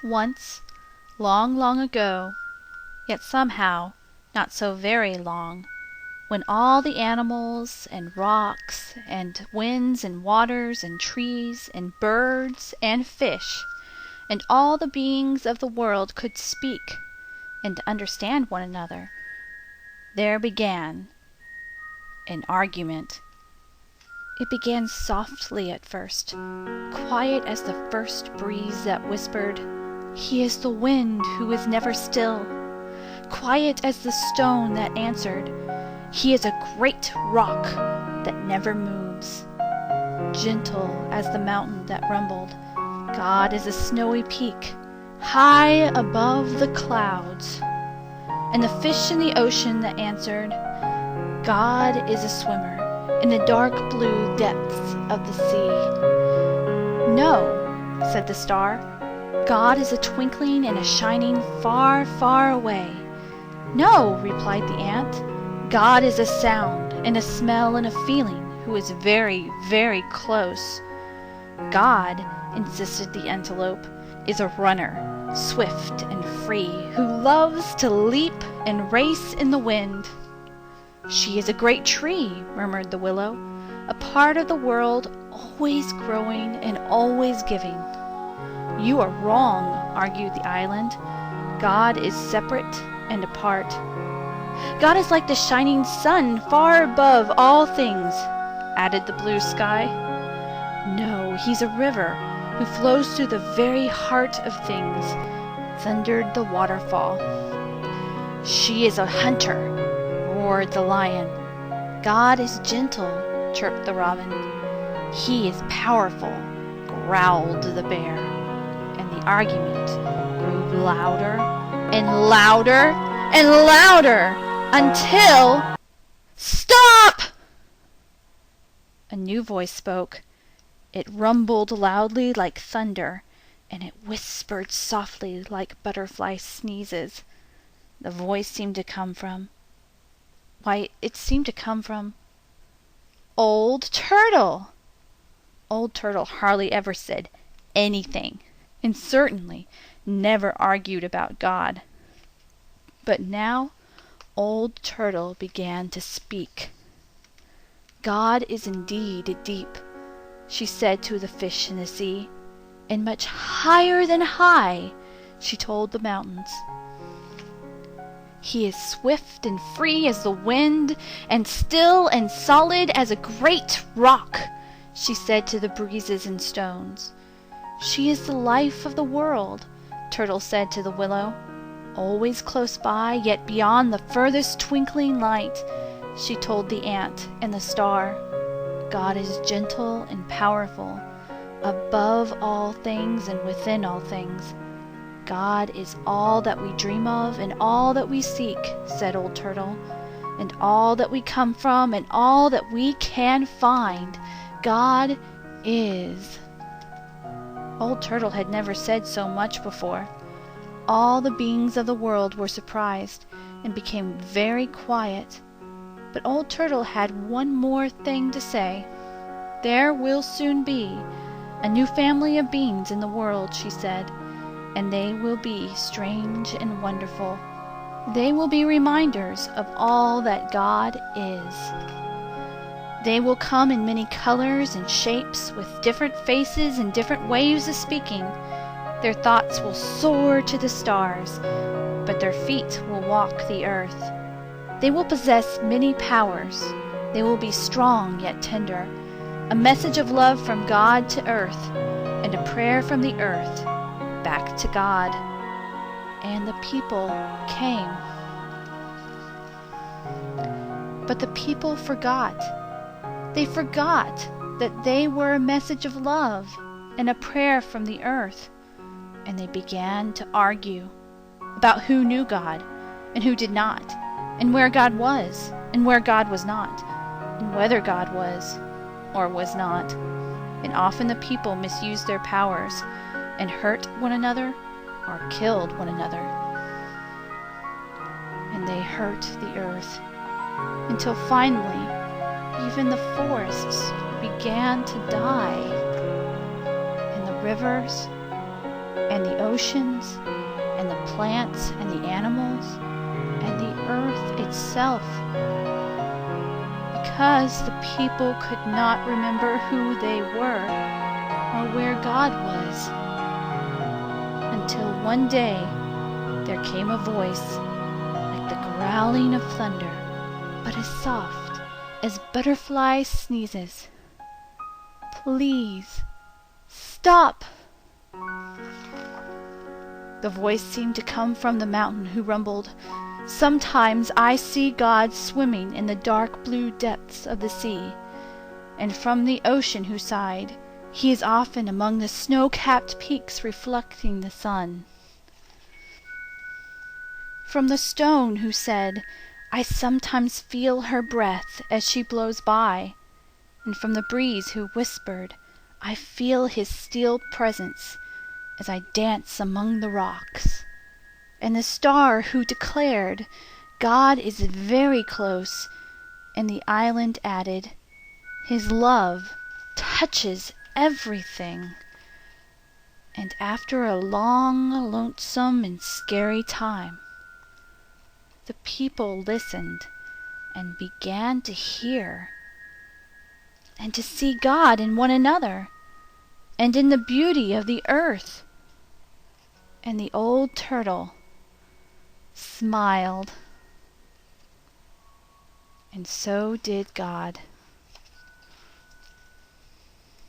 Once, long, long ago, yet somehow not so very long, when all the animals and rocks and winds and waters and trees and birds and fish and all the beings of the world could speak and understand one another, there began an argument. It began softly at first, quiet as the first breeze that whispered, "He is the wind who is never still," quiet as the stone that answered, "He is a great rock that never moves," gentle as the mountain that rumbled, "God is a snowy peak, high above the clouds," and the fish in the ocean that answered, "God is a swimmer in the dark blue depths of the sea." "No," said the star, "God is a twinkling and a shining far, far away." "No," replied the ant, "God is a sound and a smell and a feeling who is very, very close." "God," insisted the antelope, "is a runner, swift and free, who loves to leap and race in the wind." "She is a great tree," murmured the willow, "a part of the world, always growing and always giving." "You are wrong," argued the island. "God is separate and apart." "God is like the shining sun far above all things," added the blue sky. "No, he's a river who flows through the very heart of things," thundered the waterfall. "She is a hunter," roared the lion. "God is gentle," chirped the robin. "He is powerful," growled the bear. And the argument grew louder and louder and louder until... "Stop!" A new voice spoke. It rumbled loudly like thunder, and it whispered softly like butterfly sneezes. The voice seemed to come from... Why, it seemed to come from... Old Turtle! Old Turtle hardly ever said anything, and certainly never argued about God. But now Old Turtle began to speak. "God is indeed deep," she said to the fish in the sea, "and much higher than high," she told the mountains. "He is swift and free as the wind, and still and solid as a great rock," she said to the breezes and stones. "She is the life of the world," Turtle said to the willow. "Always close by, yet beyond the furthest twinkling light," she told the ant and the star. "God is gentle and powerful, above all things and within all things. God is all that we dream of and all that we seek," said Old Turtle, "and all that we come from and all that we can find. God is." Old Turtle had never said so much before. All the beings of the world were surprised and became very quiet. But Old Turtle had one more thing to say. "There will soon be a new family of beings in the world," she said, "and they will be strange and wonderful. They will be reminders of all that God is. They will come in many colors and shapes, with different faces and different ways of speaking. Their thoughts will soar to the stars, but their feet will walk the earth. They will possess many powers. They will be strong yet tender, a message of love from God to earth, and a prayer from the earth back to God." And the people came. But the people forgot. They forgot that they were a message of love and a prayer from the earth, and they began to argue about who knew God and who did not, and where God was and where God was not, and whether God was or was not. And often the people misused their powers and hurt one another or killed one another. And they hurt the earth until finally even the forests began to die, and the rivers and the oceans, and the plants and the animals, and the earth itself, because the people could not remember who they were or where God was, until one day there came a voice like the growling of thunder, but as soft as butterfly sneezes. Please stop! The voice seemed to come from the mountain, who rumbled, "Sometimes I see God swimming in the dark blue depths of the sea," and from the ocean, who sighed, "He is often among the snow-capped peaks reflecting the sun." From the stone, who said, "I sometimes feel her breath as she blows by," and from the breeze, who whispered, "I feel his steel presence as I dance among the rocks," and the star, who declared, "God is very close," and the island added, "His love touches everything." And after a long, lonesome, and scary time, the people listened and began to hear and to see God in one another and in the beauty of the earth. And the old turtle smiled, and so did God.